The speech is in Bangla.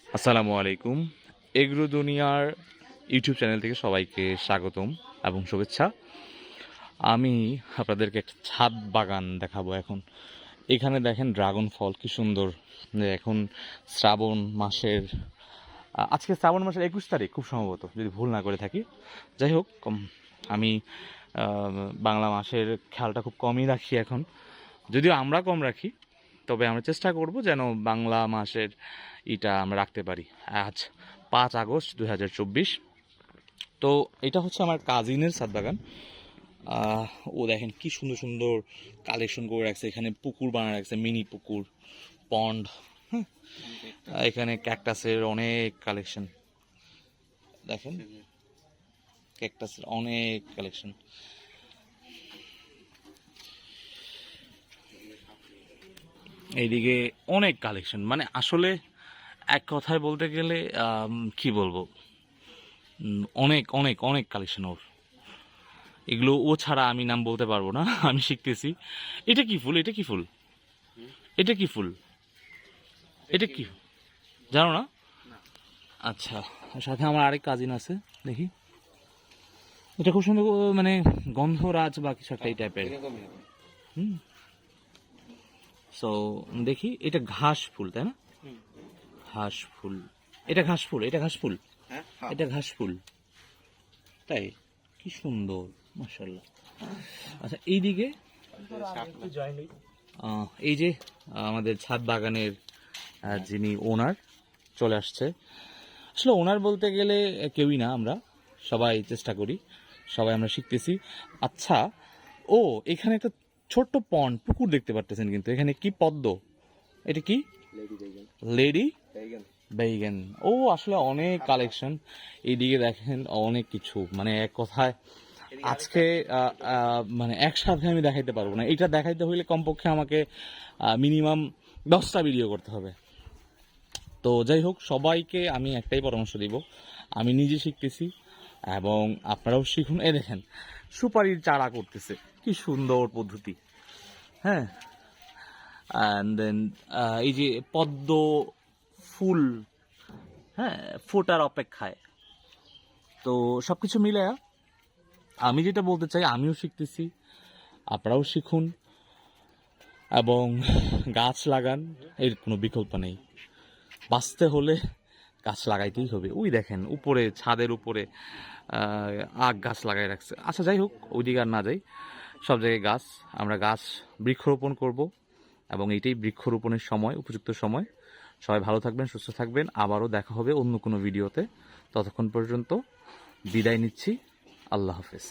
আসসালামু আলাইকুম। এগ্রো দুনিয়ার ইউটিউব চ্যানেল থেকে সবাইকে স্বাগতম এবং শুভেচ্ছা। আমি আপনাদেরকে একটা ছাদ বাগান দেখাবো এখন। এখানে দেখেন ড্রাগন ফল কি সুন্দর। এখন শ্রাবণ মাসের আজকে শ্রাবণ মাসের 21 তারিখ খুব সম্ভবত, যদি ভুল না করে থাকি। যাই হোক, আমি বাংলা মাসের খেয়ালটা খুব কমই রাখি এখন, যদিও আমরা কম রাখি, তবে আমরা চেষ্টা করব যেন বাংলা মাসের এটা আমরা রাখতে পারি। আজ 5 আগস্ট 2024। তো এটা হচ্ছে আমার কাজিনের ছাদ বাগান। ও দেখেন কি সুন্দর সুন্দর কালেকশন করে রাখছে। এখানে পুকুর বানায় রাখছে, মিনি পুকুর, পন্ড। হ্যাঁ, এখানে ক্যাকটাসের অনেক কালেকশন দেখেন, ক্যাকটাসের অনেক কালেকশন। এইদিকে অনেক কালেকশন, মানে আসলে এক কথায় বলতে গেলে কি বলবো, অনেক অনেক অনেক কালেকশন ওর। এগুলো ও ছাড়া আমি নাম বলতে পারবো না, আমি শিখতেছি। এটা কি ফুল? এটা কি ফুল? এটা কি ফুল? এটা কি জানো না? আচ্ছা, সাথে আমার আরেক কাজিন আছে, দেখি। এটা খুব সুন্দর, মানে গন্ধরাজ বা কিছু একটা এই টাইপের। হুম, সো দেখি, এটা ঘাস ফুল তাই না? ঘাস ফুল, এটা ঘাস ফুল, এটা ঘাস ফুল, এটা ঘাস ফুল, তাই? কি সুন্দর, মাশাআল্লাহ। আচ্ছা, এইদিকে এই যে আমাদের ছাদ বাগানের যিনি ওনার চলে আসছে। আসলে ওনার বলতে গেলে কেউই না, আমরা সবাই চেষ্টা করি, সবাই আমরা শিখতেছি। আচ্ছা, ও এখানে একটা ছোট্ট পন্ড পুকুর দেখতে পারতেছেন, কিন্তু এখানে কি পদ্ম? এটা কি? লেডি বেইগেন। ও আসলে অনেক কালেকশন। এইদিকে দেখেন অনেক কিছু, মানে এক কথায় আজকে মানে একসাথে আমি দেখাইতে পারবো না। এটা দেখাইতে হইলে কমপক্ষে আমাকে মিনিমাম 10টা ভিডিও করতে হবে। তো যাই হোক, সবাইকে আমি একটাই পরামর্শ দিব, আমি নিজে শিখতেছি এবং আপনারাও শিখুন। এই দেখেন সুপারির চারা করতেছে, কি সুন্দর পদ্ধতি। হ্যাঁ, অ্যান্ড দেন এই যে পদ্ম ফুল, হ্যাঁ, ফোটার অপেক্ষায়। তো সব কিছু মিলে আমি যেটা বলতে চাই, আমিও শিখতেছি, আপনারাও শিখুন এবং গাছ লাগান। এর কোনো বিকল্প নেই, বাঁচতে হলে গাছ লাগাইতেই হবে। ওই দেখেন উপরে, ছাদের উপরে আখ গাছ লাগাই রাখছে। আচ্ছা যাই হোক, ওইদিকে আর না যাই, সব জায়গায় গাছ, আমরা গাছ বৃক্ষরোপণ করব এবং এইটাই বৃক্ষরোপণের সময়, উপযুক্ত সময়। সবাই ভালো থাকবেন, সুস্থ থাকবেন, আবারও দেখা হবে অন্য কোনো ভিডিওতে। ততক্ষণ পর্যন্ত বিদায় নিচ্ছি, আল্লাহ হাফেজ।